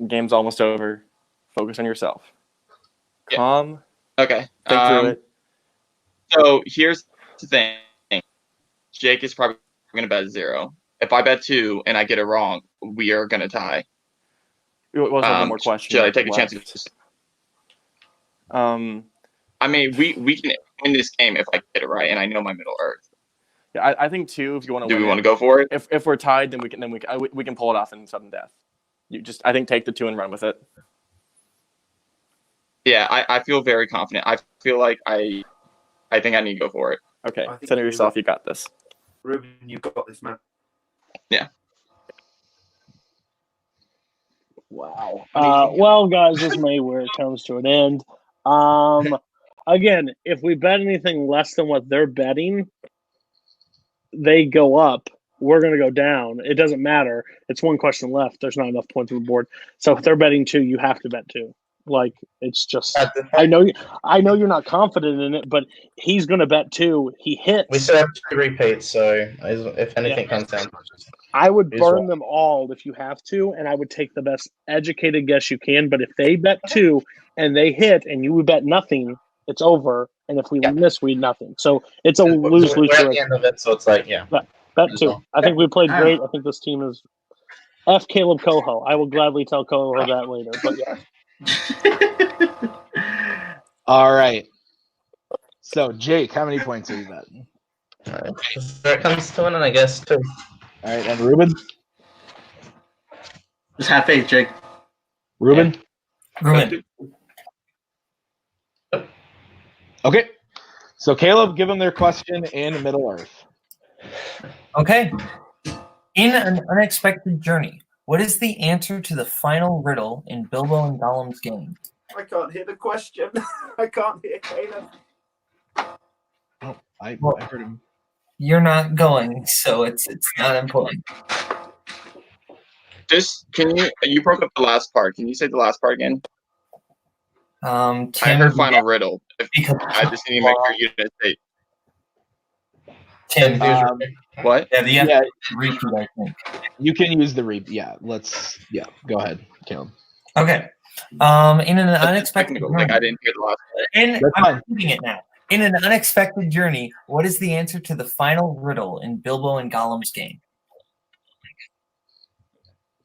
Game's almost over. Focus on yourself. Yeah. Calm. Okay. Think through it. So here's the thing. Jake is probably going to bet 0. If I bet 2 and I get it wrong, we are going to tie. We'll have one more question. Should I take a chance? I mean, we can win this game if I get it right, and I know my Middle Earth. Yeah, I think 2. If you want to, do we want to go for it? If we're tied, then we can pull it off in sudden death. I think take the 2 and run with it. Yeah, I feel very confident. I feel like I think I need to go for it. Okay, center yourself. You got this. Ruben, you've got this, man. Yeah. Wow. Well, guys, this may where it comes to an end. Again, if we bet anything less than what they're betting, they go up. We're going to go down. It doesn't matter. It's 1 question left. There's not enough points on the board. So if they're betting 2, you have to bet 2. Like, it's just I know you're not confident in it, but he's going to bet 2. He hits. We still have 2 repeats, so if anything comes down, I would burn them all if you have to, and I would take the best educated guess you can. But if they bet 2 and they hit, and you would bet nothing, it's over. And if we miss, we nothing. So it's a lose-lose. We're at the end of it, so it's like, bet 2. I think we played great. I think this team is F Kaleb Koho. I will gladly tell Koho that later. But yeah. All right. So, Jake, how many points are you betting? All right. There it comes to an end, I guess, 2. All right, and Ruben? Just have faith, Jake. Ruben? Ruben. Okay. So, Kaleb, give them their question in Middle Earth. Okay. In an unexpected journey, what is the answer to the final riddle in Bilbo and Gollum's game? I can't hear the question. I can't hear Kaleb. Oh, I heard him. You're not going, so it's not important. Just you broke up the last part. Can you say the last part again? Tim, I heard final riddle. Because I just need to make sure you didn't say. Tim, What? yeah, the Yeah. repeat, I think. You can use the repeat. Yeah, go ahead, Caleb. Okay. In an unexpected Technical, journey, like I didn't hear the last part. and That's fine. I'm reading it now. In an unexpected journey, what is the answer to the final riddle in Bilbo and Gollum's game?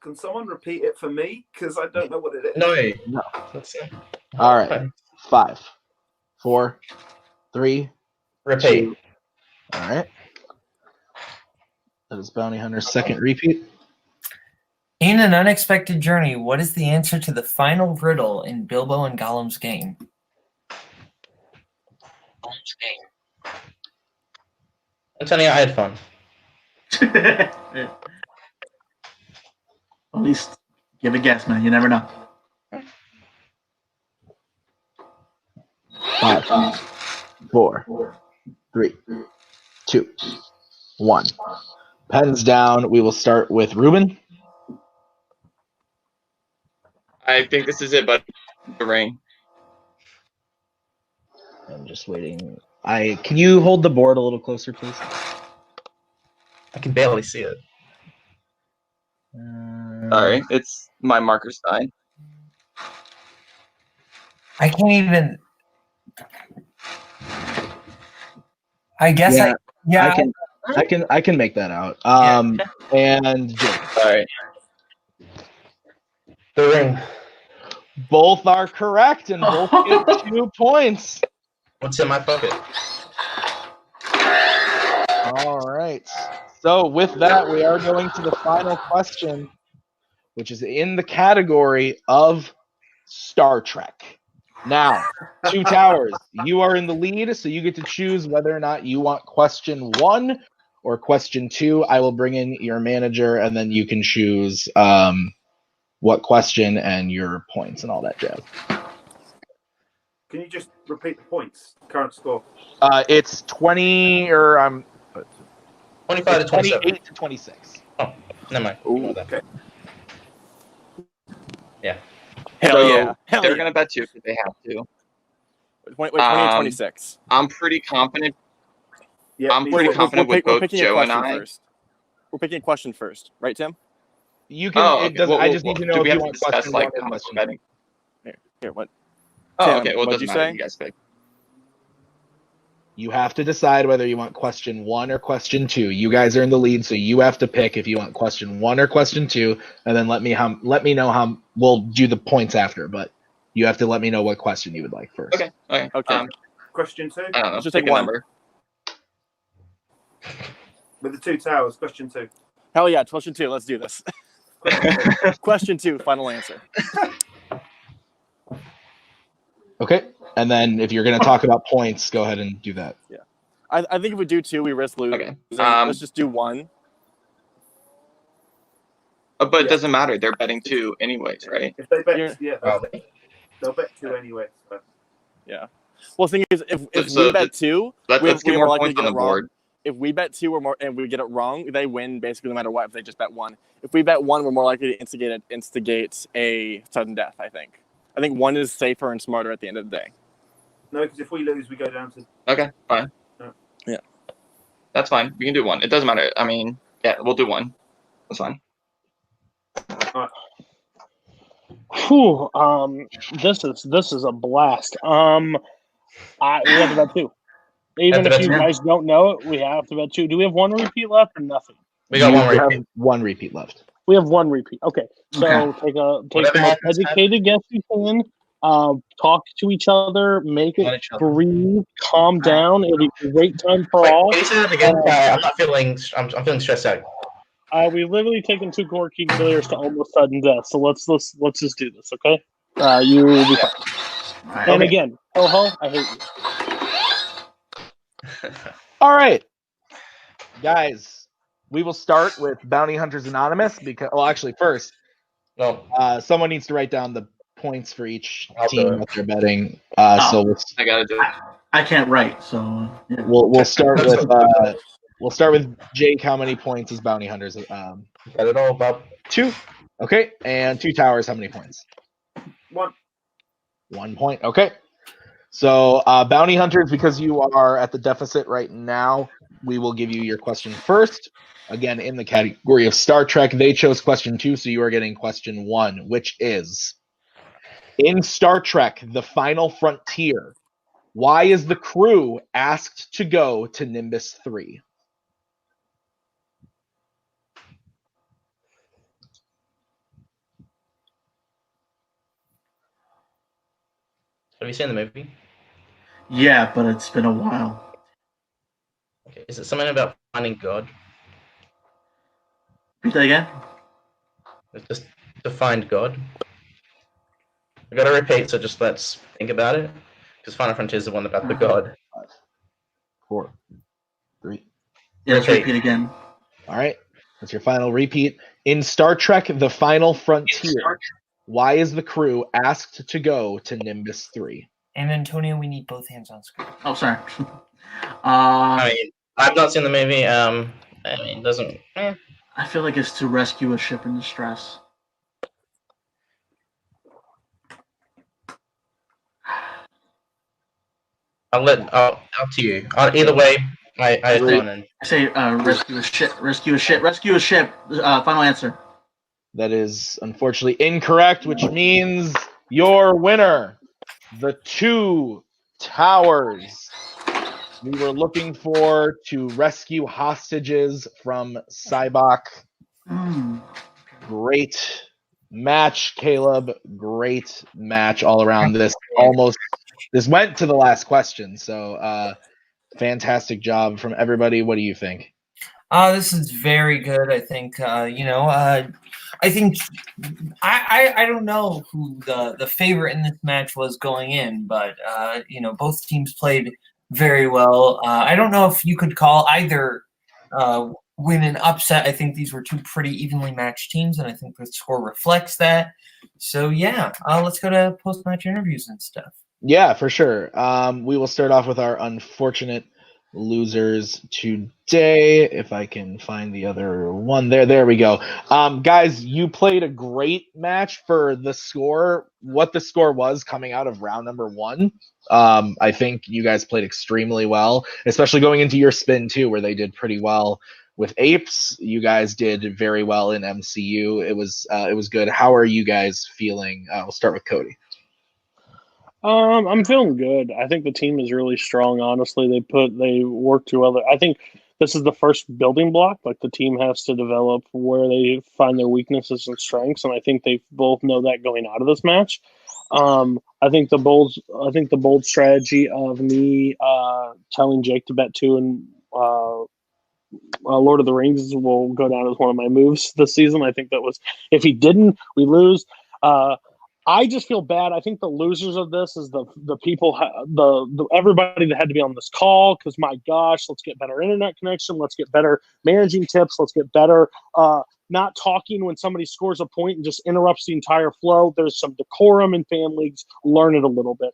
Can someone repeat it for me? Because I don't know what it is. No. All right. 5, 4, 3. Repeat. 2. All right. That is Bounty Hunter's second repeat. In an unexpected journey, what is the answer to the final riddle in Bilbo and Gollum's game? I'm telling you, I had fun. At least give a guess, man. You never know. 5, 4, 3, 2, 1. Pens down. We will start with Ruben. I think this is it, but the ring. I'm just waiting. Can you hold the board a little closer, please? I can barely see it. Sorry, it's my marker side. I can't even. I guess I can make that out. And Jake. Sorry. The ring. Both are correct, and both get 2 points. What's in my pocket? All right. So with that, we are going to the final question, which is in the category of Star Trek. Now, 2 Towers, you are in the lead, so you get to choose whether or not you want question 1 or question 2. I will bring in your manager, and then you can choose what question and your points and all that jazz. Can you just repeat the points? Current score. It's 20 or 25 to 27. 28 to 26. Oh, never mind. Ooh, okay. Yeah. Hell yeah. Hell They're yeah. going to bet you if they have to. Wait, 20 and 26. I'm pretty confident. Yeah, I'm pretty confident with both Joe and I. First. We're picking a question first, right, Tim? You can. Oh, It okay. doesn't. I just need to know do if we you have to want discuss question like 1 or how much question we're 2. betting? Here, what? Oh, Tim, okay. Well, it what'd doesn't you matter. say? You guys pick. You have to decide whether you want question 1 or question 2. You guys are in the lead, so you have to pick if you want question 1 or question 2, and then let me know how we'll do the points after. But you have to let me know what question you would like first. Okay. Okay. Question 2 I don't know. Let's just Pick take a one. number. with the 2 Towers. Question 2. Hell yeah, question 2. Let's do this. Question 2, final answer. Okay. And then if you're going to talk about points, go ahead and do that. Yeah. I think if we do 2, we risk losing. Okay. Let's just do 1. But it doesn't matter. They're betting 2 anyways, right? If they bet, You're- they'll bet 2 anyway. So. Yeah. Well, the thing is, if So we bet 2, Let's get we're more likely points to on get the it wrong. board. If we bet 2 or more and we get it wrong, they win basically no matter what. If they just bet 1, if we bet 1, we're more likely to instigate a sudden death. I think 1 is safer and smarter at the end of the day. No, because if we lose, we go down to. Okay, fine. Yeah. That's fine. We can do 1. It doesn't matter. I mean, yeah, we'll do 1. That's fine. Whew, this is a blast. We have to bet 2. Even if you guys don't know it, we have to bet 2. Do we have 1 repeat left or nothing? We got one We repeat. have 1 repeat left. We have 1 repeat. Okay, so take Whatever the most happens, educated guess you can. Talk to each other, make Let it each other. breathe, calm down. It'll be a great time for all. Can you say that again? I'm not feeling. I'm feeling stressed out. We've literally taken 2 core Kinglayers to almost sudden death. So let's just do this, okay? You will be fine. Right. And again, Koho, I hate you. All right. Guys, we will start with Bounty Hunters Anonymous because, well, actually, first, No. someone needs to write down the points for each I'll do team it. that they're betting. Oh. So I gotta do it. I can't write, so yeah. we'll start with Jake. How many points is Bounty Hunters? Got it all, Bob. 2. Okay, and 2 Towers. How many points? 1. 1 point. Okay. So Bounty Hunters, because you are at the deficit right now, we will give you your question first. Again, in the category of Star Trek, they chose question 2, so you are getting question 1, which is, in Star Trek, The Final Frontier, why is the crew asked to go to Nimbus 3? Have you seen the movie? Yeah, but it's been a while. Okay. Is it something about finding God? Repeat that again? It's just to find God. I gotta repeat, so just let's think about it. Because Final Frontier is the one about the God. 5, 4, 3. Yeah, let's repeat again. All right. That's your final repeat. In Star Trek, The Final Frontier, why is the crew asked to go to Nimbus 3? And Antonio, we need both hands on screen. Oh, sorry. I mean, I've not seen the movie. I mean, it doesn't. I feel like it's to rescue a ship in distress. Up to you. Either way, I say rescue a ship. Rescue a ship. Rescue a ship. Final answer. That is unfortunately incorrect, which means your winner, the 2 towers. We were looking for to rescue hostages from Cybok. Great match, Kaleb. Great match all around. This went to the last question, so fantastic job from everybody. What do you think? This is very good. I think I think I don't know who the favorite in this match was going in, but both teams played very well. I don't know if you could call either win an upset. I think these were 2 pretty evenly matched teams, and I think the score reflects that. So yeah, let's go to post-match interviews and stuff. Yeah, for sure. We will start off with our unfortunate losers today. If I can find the other one there we go. Guys, you played a great match for the score. What the score was coming out of round number 1. I think you guys played extremely well, especially going into your spin too, where they did pretty well with Apes. You guys did very well in MCU. It was good. How are you guys feeling? We'll start with Cody. I'm feeling good. I think the team is really strong. Honestly, they work together. I think this is the first building block. Like, the team has to develop where they find their weaknesses and strengths, and I think they both know that going out of this match. I think the bold strategy of me telling Jake to bet 2 and Lord of the Rings will go down as one of my moves this season. I think that was, if he didn't, we lose. I just feel bad. I think the losers of this is the people, the everybody that had to be on this call, because my gosh, let's get better internet connection. Let's get better managing tips. Let's get better not talking when somebody scores a point and just interrupts the entire flow. There's some decorum in fan leagues. Learn it a little bit.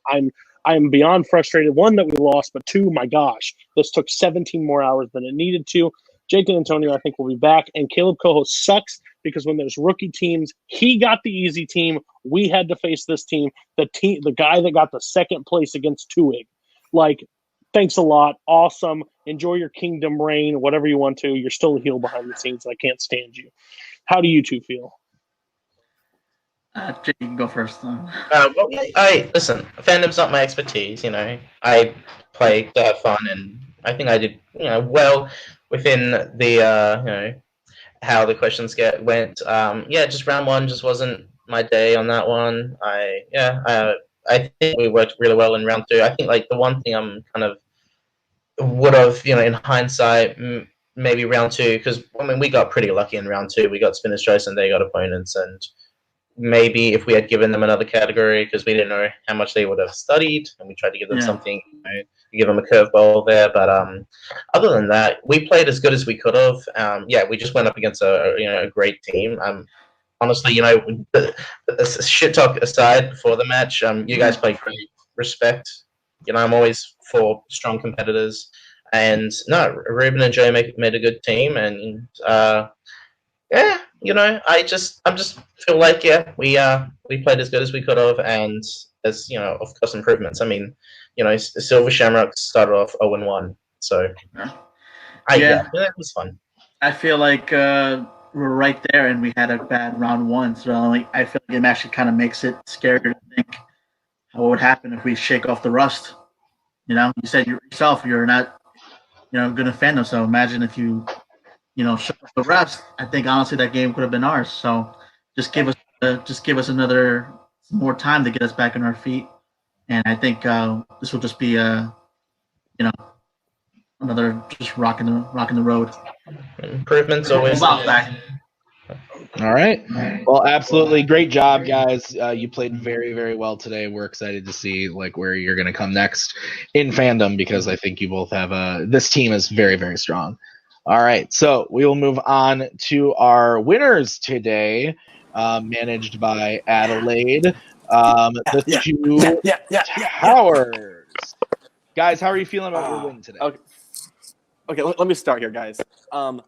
I'm beyond frustrated. 1, that we lost, but 2, my gosh, this took 17 more hours than it needed to. Jake and Antonio, I think, will be back. And Kaleb Koho sucks because when there's rookie teams, he got the easy team. We had to face this team, the guy that got the 2nd place against Tuig. Like, thanks a lot. Awesome. Enjoy your kingdom reign, whatever you want to. You're still a heel behind the scenes. I can't stand you. How do you 2 feel? Jake, you can go first. Well, listen, fandom's not my expertise. I play to have fun, and I think I did well within the how the questions went. Just round 1 just wasn't my day on that one. I think we worked really well in round 2. I think, like, the one thing I'm kind of would have, in hindsight, maybe round 2, because we got pretty lucky in round 2. We got spinner's choice and they got opponents, and maybe if we had given them another category, because we didn't know how much they would have studied, and we tried to give them something, give them a curveball there. But other than that, we played as good as we could have. We just went up against a great team. Honestly, the shit talk aside before the match, you guys played great. Respect. I'm always for strong competitors, and no, Ruben and Joe made a good team, and I just feel like we played as good as we could have, and there's of course improvements. I mean, Silver Shamrock started off 0-1, so. That was fun. I feel like we're right there, and we had a bad round one. So I feel like it actually kind of makes it scarier to think what would happen if we shake off the rust. You said yourself you're not, good to Fandom. So imagine if you shook off the rust. I think honestly that game could have been ours. So just give us another more time to get us back on our feet, and I think this will just be another just rocking the road. Improvements always. Back. All right. Well, absolutely great job, guys. You played very, very well today. We're excited to see where you're going to come next in Fandom, because I think you both have this team is very, very strong. All right. So we will move on to our winners today, managed by Adelaide. The two Towers. Guys, how are you feeling about your win today? Okay, let me start here, guys.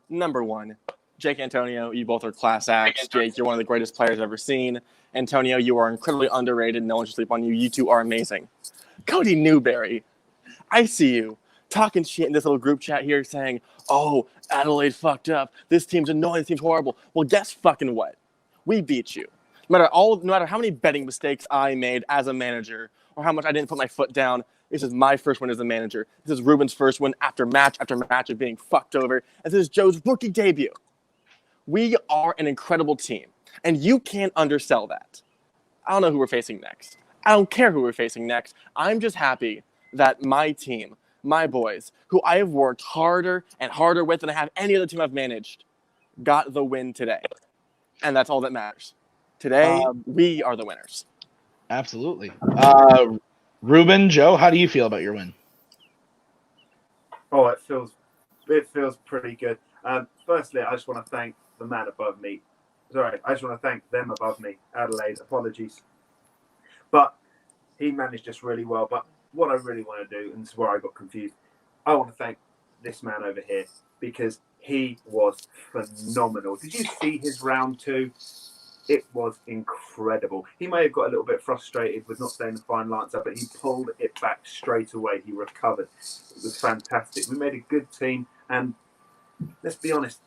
Number one, Jake, Antonio, you both are class acts. Jake, you're one of the greatest players I've ever seen. Antonio, you are incredibly underrated. No one should sleep on you. You two are amazing. Cody Newberry, I see you talking shit in this little group chat here saying, oh, Adelaide fucked up. This team's annoying. This team's horrible. Well, guess fucking what? We beat you. No matter how many betting mistakes I made as a manager or how much I didn't put my foot down, this is my first win as a manager. This is Ruben's first win after match of being fucked over. And this is Joe's rookie debut. We are an incredible team, and you can't undersell that. I don't know who we're facing next. I don't care who we're facing next. I'm just happy that my team, my boys, who I have worked harder and harder with than I have any other team I've managed, got the win today. And that's all that matters. Today, we are the winners. Absolutely. Ruben, Joe, how do you feel about your win? Oh, it feels pretty good. Firstly, I just want to thank the man above me. Sorry, I just want to thank them above me. Adelaide, apologies. But he managed us really well. But what I really want to do, and this is where I got confused, I want to thank this man over here because he was phenomenal. Did you see his round two? It was incredible. He may have got a little bit frustrated with not staying the final answer, but he pulled it back straight away. He recovered. It was fantastic. We made a good team, and let's be honest,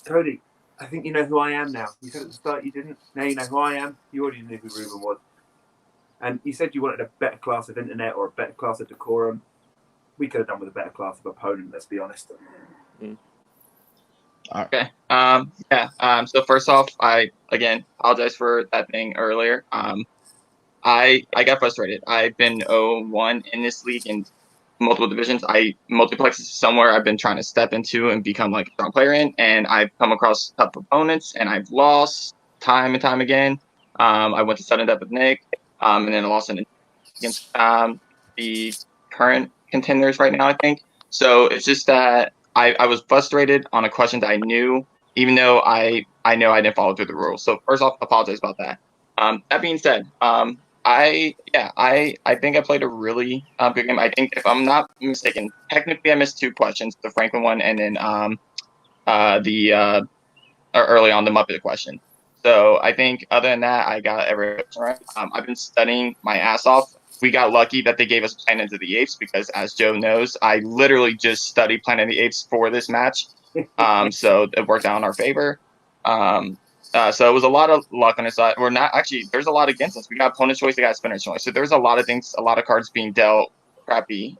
Cody, I think you know who I am now. You said at the start you didn't. Now you know who I am. You already knew who Ruben was. And you said you wanted a better class of internet or a better class of decorum. We could have done with a better class of opponent, let's be honest. Okay. So first off, I again apologize for that thing earlier. I got frustrated. I've been 0-1 in this league in multiple divisions. Multiplex is somewhere I've been trying to step into and become a strong player in, and I've come across tough opponents and I've lost time and time again. I went to sudden death with Nick, and then I lost against the current contenders right now, I think. So it's just that I was frustrated on a question that I knew, even though I know I didn't follow through the rules. So first off, apologize about that. That being said, I think I played a really good game. I think if I'm not mistaken, technically I missed 2 questions, the Franklin one and then early on the Muppet question. So I think other than that, I got every question right. I've been studying my ass off. We got lucky that they gave us Planet of the Apes because, as Joe knows, I literally just studied Planet of the Apes for this match. So it worked out in our favor. So it was a lot of luck on our side. We're not actually. There's a lot against us. We got opponent choice. We got spinner choice. So there's a lot of things. A lot of cards being dealt crappy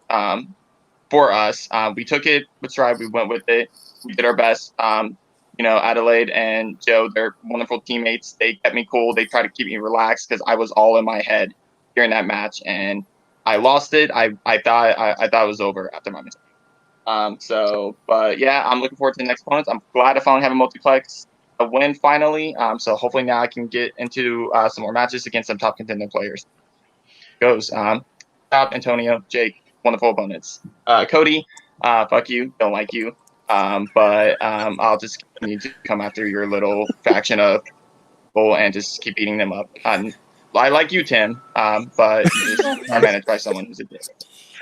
for us. We took it with stride. We went with it. We did our best. Adelaide and Joe, they're wonderful teammates. They kept me cool. They tried to keep me relaxed because I was all in my head during that match, and I lost it. I thought it was over after my mistake. But yeah, I'm looking forward to the next opponents. I'm glad I finally have a multiplex. A win finally. So hopefully now I can get into some more matches against some top contending players. Top Antonio, Jake, wonderful opponents. Cody, fuck you, don't like you. But I'll just continue to come after your little faction of people and just keep beating them up. I like you, Tim, but you just are managed by someone who's a dick.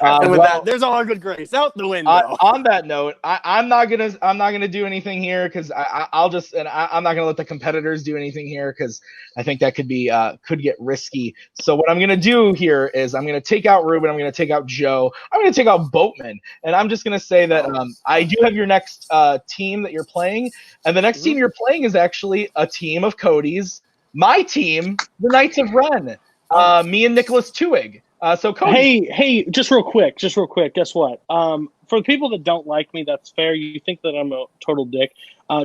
And with that, there's all our good grace out the window. On that note, I'm not gonna do anything here because I'm not gonna let the competitors do anything here because I think that could get risky. So what I'm gonna do here is I'm gonna take out Ruben, I'm gonna take out Joe, I'm gonna take out Boatman, and I'm just gonna say that I do have your next team that you're playing, and the next team you're playing is actually a team of Cody's, my team, the Knights of Ren, me and Nicholas Tuig. So Cody. Hey, just real quick. Guess what? For the people that don't like me, that's fair. You think that I'm a total dick.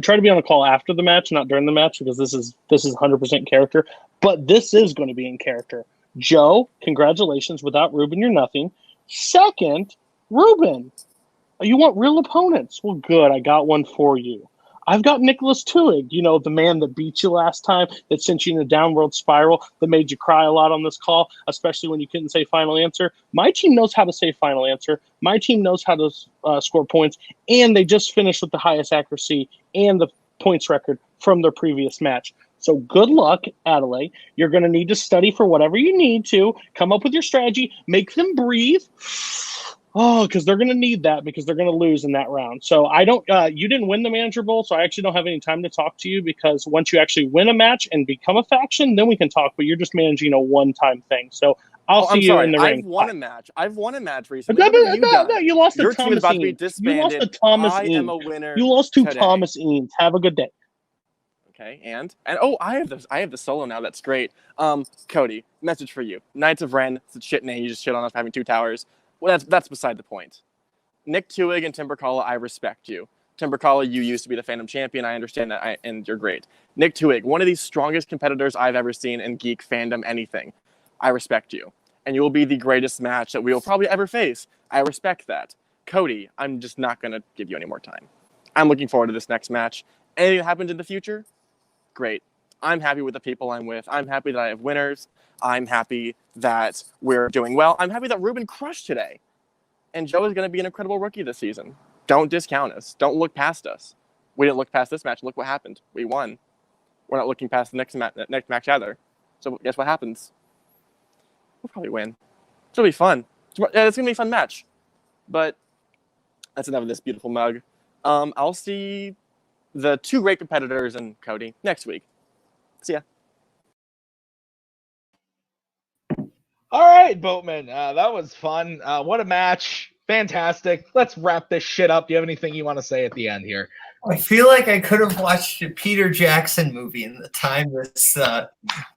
Try to be on the call after the match, not during the match, because this is 100% character. But this is going to be in character. Joe, congratulations. Without Ruben, you're nothing. Second, Ruben, you want real opponents? Well, good. I got one for you. I've got Nicholas Tuig, the man that beat you last time, that sent you in a downward spiral, that made you cry a lot on this call, especially when you couldn't say final answer. My team knows how to say final answer. My team knows how to score points, and they just finished with the highest accuracy and the points record from their previous match. So good luck, Adelaide. You're going to need to study for whatever you need to, come up with your strategy, make them breathe. Oh, because they're going to need that because they're going to lose in that round. So you didn't win the Manager Bowl, so I actually don't have any time to talk to you because once you actually win a match and become a faction, then we can talk, but you're just managing a one-time thing. So I'll see you in the ring. I've won a match recently. No, you lost to Your team is Thomas about to be Eames. disbanded. You lost to Thomas I Eames. am a winner. You lost to today. Thomas Eames. Have a good day. Okay, and I have the solo now. That's great. Cody, message for you. Knights of Ren, it's a shit name. You just shit on us for having 2 towers. Well, that's beside the point. Nick Tuig and Brzakala, I respect you. Brzakala, you used to be the Fandom champion. I understand that, and you're great. Nick Tuig, one of the strongest competitors I've ever seen in geek fandom anything. I respect you, and you will be the greatest match that we will probably ever face. I respect that. Cody, I'm just not gonna give you any more time. I'm looking forward to this next match. Anything that happens in the future, great. I'm happy with the people I'm with. I'm happy that I have winners. I'm happy that we're doing well. I'm happy that Ruben crushed today. And Joe is going to be an incredible rookie this season. Don't discount us. Don't look past us. We didn't look past this match. Look what happened. We won. We're not looking past the next match either. So guess what happens? We'll probably win. It'll be fun. It's going to be a fun match. But that's enough of this beautiful mug. I'll see the 2 great competitors and Cody next week. See ya. All right, Boatman. That was fun. What a match. Fantastic. Let's wrap this shit up. Do you have anything you want to say at the end here? I feel like I could have watched a Peter Jackson movie in the time this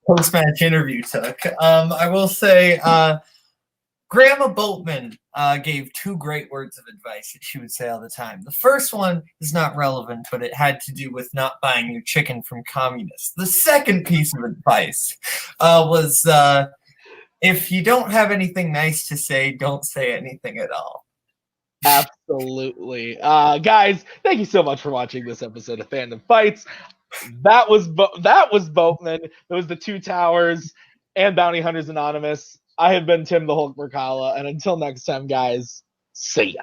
post-match interview took. I will say Grandma Boatman gave 2 great words of advice that she would say all the time. The first one is not relevant, but it had to do with not buying your chicken from communists. The second piece of advice was... if you don't have anything nice to say, don't say anything at all. Absolutely. Guys, thank you so much for watching this episode of Fandom Fights. That was Boatman. That was the 2 Towers and Bounty Hunters Anonymous. I have been Tim the Hulk Brzakala, and until next time, guys, see ya.